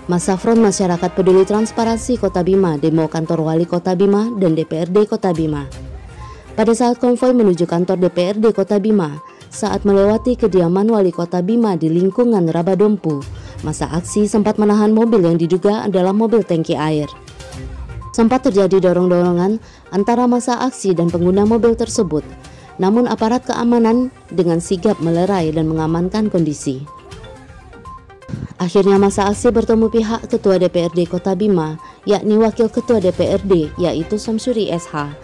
Masa Front Masyarakat Peduli Transparansi Kota Bima demo kantor Wali Kota Bima dan DPRD Kota Bima. Pada saat konvoi menuju kantor DPRD Kota Bima, saat melewati kediaman Wali Kota Bima di lingkungan Rabadompu, masa aksi sempat menahan mobil yang diduga adalah mobil tangki air. Sempat terjadi dorong-dorongan antara masa aksi dan pengguna mobil tersebut, namun aparat keamanan dengan sigap melerai dan mengamankan kondisi. Akhirnya masa aksi bertemu pihak Ketua DPRD Kota Bima, yakni Wakil Ketua DPRD, yaitu Samsuri SH,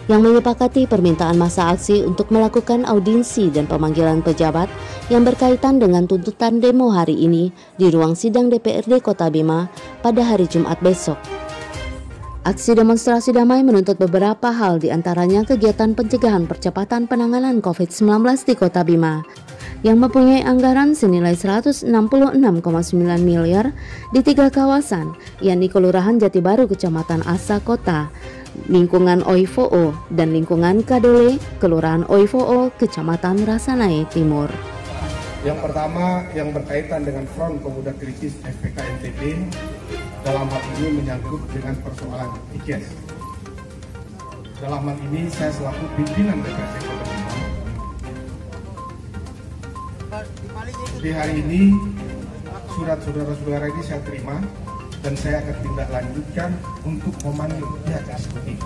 yang menyepakati permintaan masa aksi untuk melakukan audiensi dan pemanggilan pejabat yang berkaitan dengan tuntutan demo hari ini di ruang sidang DPRD Kota Bima pada hari Jumat besok. Aksi demonstrasi damai menuntut beberapa hal, diantaranya kegiatan pencegahan percepatan penanganan COVID-19 di Kota Bima yang mempunyai anggaran senilai 166,9 miliar di 3 kawasan, yakni Kelurahan Jati Baru, Kecamatan Asa Kota, lingkungan Oivoo, dan lingkungan Kadole, Kelurahan Oivoo, Kecamatan Rasanai Timur. Yang pertama yang berkaitan dengan Front Pemuda Kritis FPK NTB, dalam hal ini menyangkut dengan persoalan IKES. Dalam hal ini saya selaku pimpinan DPRD Kota Bima, di hari ini surat saudara-saudara ini saya terima dan saya akan tindak lanjutkan untuk memanggil pihak eksekutif.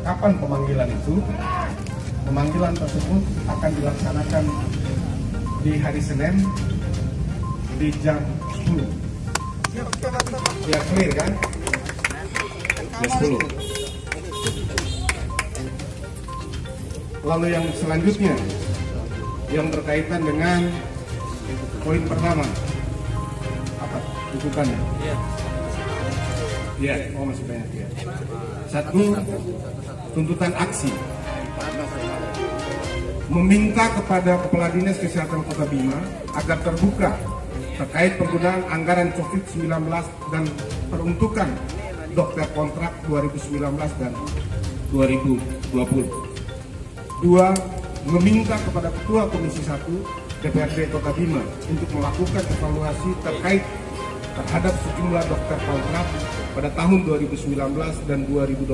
Kapan pemanggilan itu? Pemanggilan tersebut akan dilaksanakan di hari Senin di jam 10. Ya, clear kan? Jam 10. Lalu yang selanjutnya yang berkaitan dengan poin pertama, apa tuntutannya? Iya, masih banyak ya. 1, tuntutan aksi meminta kepada Kepala Dinas Kesehatan Kota Bima agar terbuka terkait penggunaan anggaran COVID-19 dan peruntukan dokter kontrak 2019 dan 2020. 2, meminta kepada Ketua Komisi 1 DPRD Kota Bima untuk melakukan evaluasi terhadap sejumlah dokter kontrak pada tahun 2019 dan 2020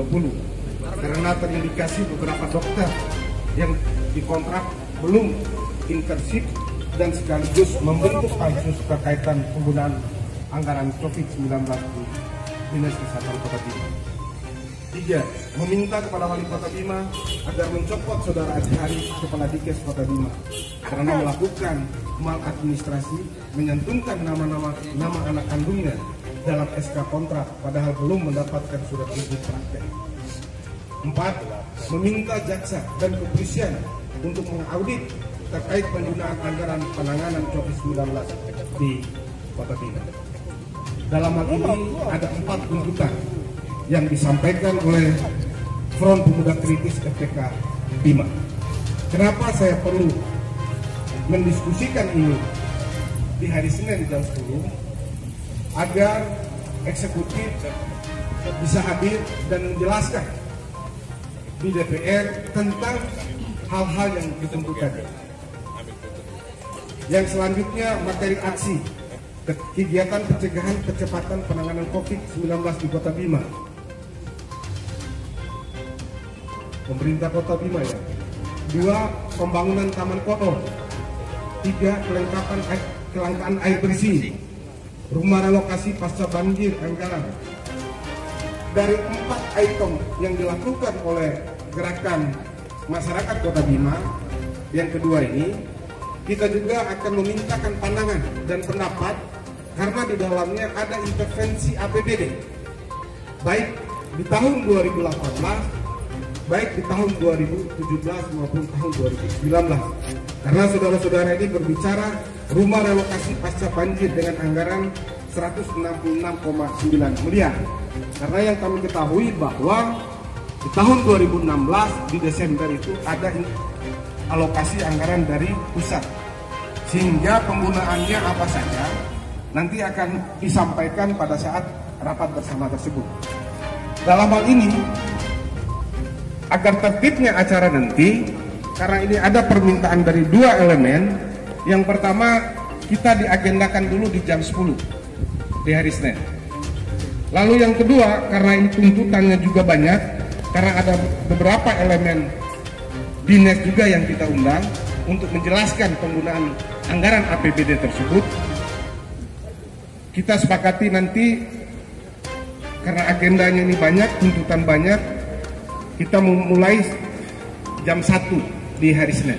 karena terindikasi beberapa dokter yang dikontrak belum internship dan sekaligus membentuk pansus berkaitan penggunaan anggaran COVID-19 di Dinas Kesehatan Kota Bima. 3, meminta kepada Wali Kota Bima agar mencopot Saudara Adi Hari, Kepala Dikes Kota Bima, karena melakukan maladministrasi, menyantumkan nama anak kandungnya dalam SK kontrak, padahal belum mendapatkan surat izin praktek. 4, meminta jaksa dan kepolisian untuk mengaudit terkait penggunaan anggaran penanganan COVID-19 di Kota Bima. Dalam hal ini ada 4 tuntutan yang disampaikan oleh Front Pemuda Kritis FPK Bima. Kenapa saya perlu mendiskusikan ini di hari Senin jam 10? Agar eksekutif bisa hadir dan menjelaskan di DPR tentang hal-hal yang ditentukan. Yang selanjutnya materi aksi kegiatan pencegahan percepatan penanganan COVID-19 di Kota Bima. Pemerintah Kota Bima ya. 2, pembangunan taman kotor. 3, kelangkaan air bersih. Rumah relokasi pasca banjir anggaran. Dari 4 item yang dilakukan oleh gerakan masyarakat Kota Bima, yang kedua ini kita juga akan memintakan pandangan dan pendapat karena di dalamnya ada intervensi APBD baik di tahun 2018, baik di tahun 2017 maupun tahun 2019. Karena saudara-saudara ini berbicara rumah relokasi pasca banjir dengan anggaran 166,9 miliar. Karena yang kami ketahui bahwa di tahun 2016 di Desember itu ada alokasi anggaran dari pusat, sehingga penggunaannya apa saja nanti akan disampaikan pada saat rapat bersama tersebut. Dalam hal ini, agar tertibnya acara nanti, karena ini ada permintaan dari 2 elemen. Yang pertama, kita diagendakan dulu di jam 10. di hari Senin. Lalu yang kedua, karena ini tuntutannya juga banyak, karena ada beberapa elemen dinas juga yang kita undang untuk menjelaskan penggunaan anggaran APBD tersebut, kita sepakati nanti karena agendanya ini banyak, tuntutan banyak, kita memulai jam 1 di hari Senin.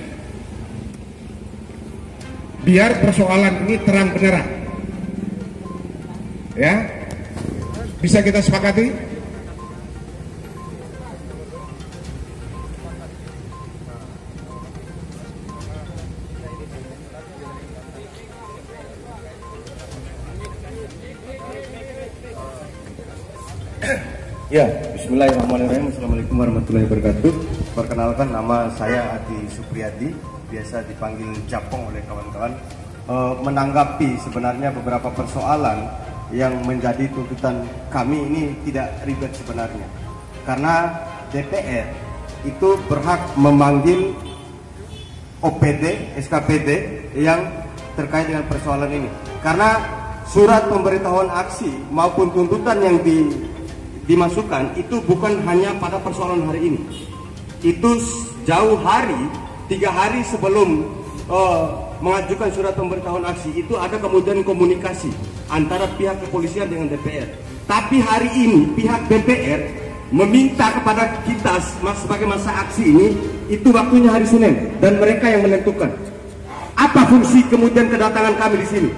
Biar persoalan ini terang benerang. Ya. Bisa kita sepakati? Ya, bismillahirrahmanirrahim. Assalamualaikum warahmatullahi wabarakatuh. Perkenalkan, nama saya Adi Supriyadi, biasa dipanggil Japong oleh kawan-kawan. Menanggapi sebenarnya beberapa persoalan yang menjadi tuntutan kami ini tidak ribet sebenarnya. Karena DPR itu berhak memanggil OPD, SKPD yang terkait dengan persoalan ini. Karena surat pemberitahuan aksi maupun tuntutan yang dimasukkan itu bukan hanya pada persoalan hari ini. Itu jauh hari, 3 hari sebelum mengajukan surat pemberitahuan aksi itu ada kemudian komunikasi antara pihak kepolisian dengan DPR. Tapi hari ini pihak DPR meminta kepada kita sebagai masa aksi ini itu waktunya hari Senin dan mereka yang menentukan. Apa fungsi kemudian kedatangan kami di sini?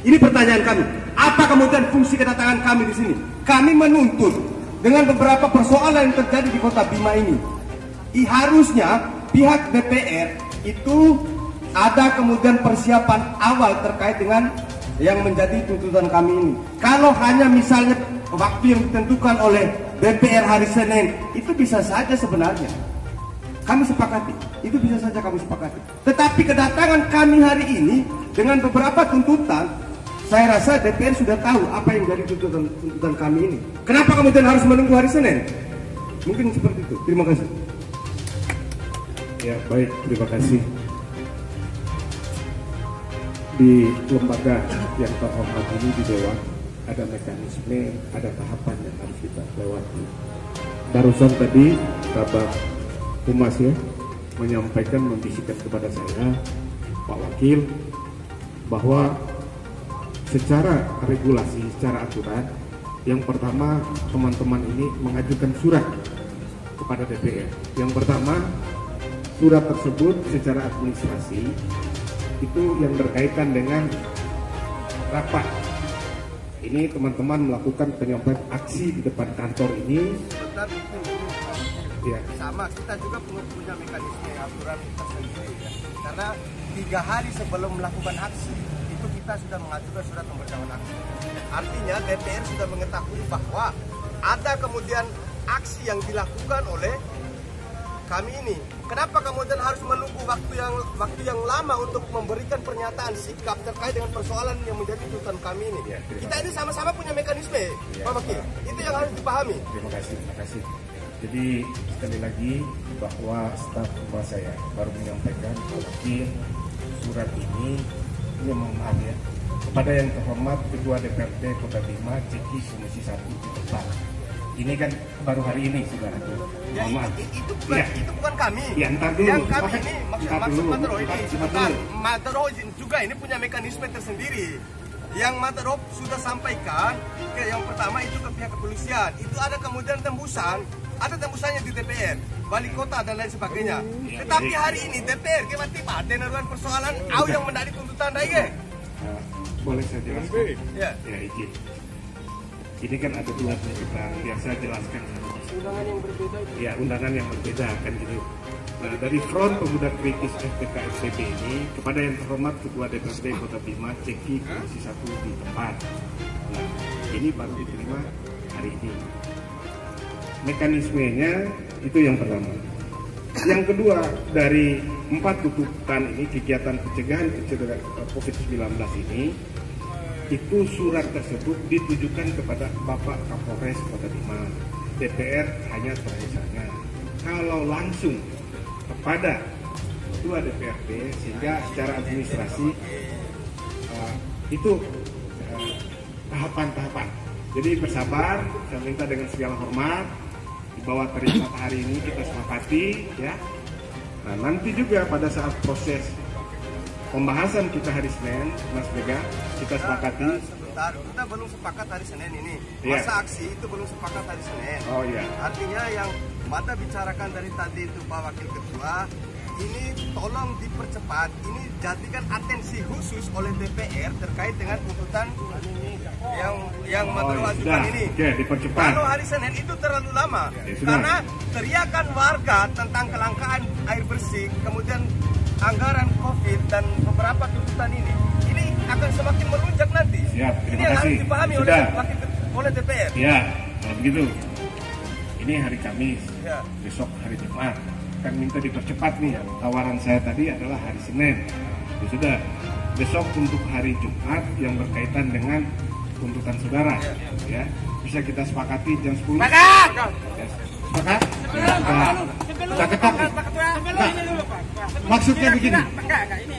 Ini pertanyaan kami. Apa kemudian fungsi kedatangan kami di sini? Kami menuntut dengan beberapa persoalan yang terjadi di Kota Bima ini. Harusnya pihak DPR itu ada kemudian persiapan awal terkait dengan yang menjadi tuntutan kami ini. Kalau hanya misalnya waktu yang ditentukan oleh DPR hari Senin, itu bisa saja sebenarnya kami sepakati. Itu bisa saja kami sepakati. Tetapi kedatangan kami hari ini dengan beberapa tuntutan, saya rasa DPR sudah tahu apa yang jadi tuntutan kami ini. Kenapa kemudian harus menunggu hari Senin? Mungkin seperti itu. Terima kasih. Ya, baik, terima kasih. Di lembaga yang terhormat ini di Dewan ada mekanisme, ada tahapan yang harus kita lewati. Barusan tadi Kabak Humas ya menyampaikan, membisikkan kepada saya, Pak Wakil, bahwa secara regulasi, secara aturan, yang pertama teman-teman ini mengajukan surat kepada DPR. Yang pertama, surat tersebut secara administrasi itu yang berkaitan dengan rapat. Ini teman-teman melakukan penyampaian aksi di depan kantor ini. Ya. Sama, kita juga punya mekanisme aturan tersendiri ya. Karena 3 hari sebelum melakukan aksi itu kita sudah mengajukan surat pemberitahuan aksi. Artinya DPR sudah mengetahui bahwa ada kemudian aksi yang dilakukan oleh kami ini. Kenapa kemudian harus menunggu waktu yang lama untuk memberikan pernyataan sikap terkait dengan persoalan yang menjadi tuntutan kami ini? Ya, kita ini sama-sama punya mekanisme, ya, Pak Wakil. Itu yang harus dipahami. Terima kasih. Jadi sekali lagi bahwa staf rumah saya baru menyampaikan Pak Wakil, surat ini mohon ya kepada yang terhormat Ketua DPRD Kota Bima, Ceki Komisi 1 di tempat. Ini kan baru hari ini, saudara. Ya, itu bukan kami. Ya, entar dulu. Yang kami ini maksud Matero ini bukan Matero juga ini punya mekanisme tersendiri. Yang Matero sudah sampaikan ke yang pertama itu ke pihak kepolisian. Itu ada kemudian tembusannya di DPR, Wali Kota dan lain sebagainya. Tetapi hari ini DPR tiba-tiba dengan persoalan yang menjadi tuntutan daige. Boleh saya jelaskan? Ya, izin. Ini kan ada 2 tuntutan yang saya jelaskan. Undangan yang berbeda itu. Ya, undangan yang berbeda kan gitu. Nah, dari Front Pemuda Kritis FPK FPB ini kepada yang terhormat Ketua DPRD Kota Bima, Ceki Komisi 1 di tempat. Nah, ini baru diterima hari ini. Mekanismenya itu yang pertama. Yang kedua, dari 4 tuntutan ini, kegiatan pencegahan COVID-19 ini, itu surat tersebut ditujukan kepada Bapak Kapolres Kota Bima. DPR hanya terusannya. Kalau langsung kepada Ketua DPRD, sehingga secara administrasi itu tahapan-tahapan. Jadi bersabar, saya minta dengan segala hormat, di bawah terik matahari ini kita sepakati ya. Nah nanti juga pada saat proses pembahasan kita hari Senin, Mas Bega, kita sepakati. Sebentar, kita belum sepakat hari Senin ini. Iya. Masa aksi itu belum sepakat hari Senin. Oh iya. Artinya yang Mata bicarakan dari tadi itu Pak Wakil Ketua, ini tolong dipercepat. Ini jadikan atensi khusus oleh DPR terkait dengan tuntutan yang Madura ajukan ini. Oke, dipercepat. Kalau hari Senin itu terlalu lama, karena teriakan warga tentang kelangkaan air bersih, kemudian anggaran COVID dan beberapa tuntutan ini akan semakin melunjak nanti. Siap, ini yang harus dipahami oleh DPR. Ya, kalau begitu. Ini hari Kamis, ya. Besok hari Jumat. Kan minta dipercepat nih. Tawaran saya tadi adalah hari Senin. Ya sudah, besok untuk hari Jumat yang berkaitan dengan tuntutan saudara, ya bisa kita sepakati jam 10. Sepakat. Ya, sepakat? Kita ketok. Maksudnya begini. Enggak, ini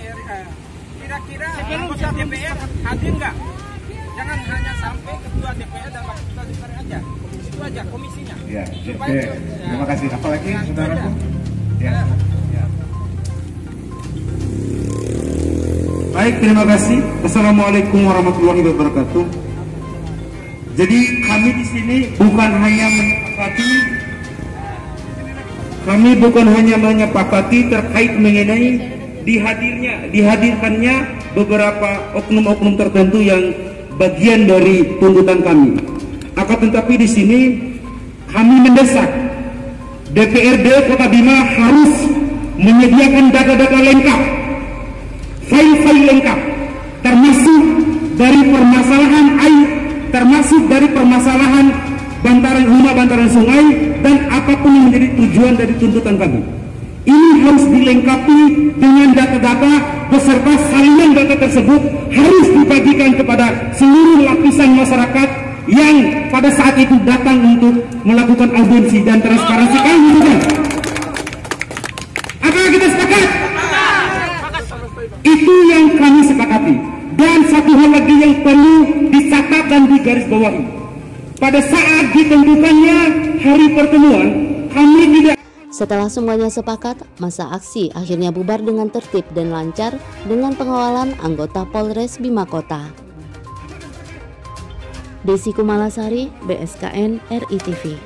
kira-kira anggota DPR hadir enggak? Jangan hanya sampai ketua DPR dan wakil ketua DPR aja. Itu aja komisinya. Ya, oke. Terima kasih. Apalagi saudaraku? Ya. Baik, terima kasih. Assalamualaikum warahmatullahi wabarakatuh. Jadi kami di sini bukan hanya menyepakati terkait mengenai dihadirkannya beberapa oknum-oknum tertentu yang bagian dari tuntutan kami. Akan tetapi di sini kami mendesak DPRD Kota Bima harus menyediakan data-data lengkap, file-file lengkap, termasuk dari permasalahan air, termasuk dari permasalahan bantaran sungai, dan apapun yang menjadi tujuan dari tuntutan kami. Ini harus dilengkapi dengan data-data beserta salinan data tersebut harus dibagikan kepada seluruh lapisan masyarakat yang pada saat itu datang untuk melakukan audiensi dan transparansi kami juga. Apakah kita sepakat? Itu yang kami sepakati. Dan satu hal lagi yang perlu dicatat dan digarisbawahi. Pada saat ditentukannya hari pertemuan, kami tidak. Setelah semuanya sepakat, masa aksi akhirnya bubar dengan tertib dan lancar dengan pengawalan anggota Polres Bima Kota. Desi Kumalasari, BSKN RI TV.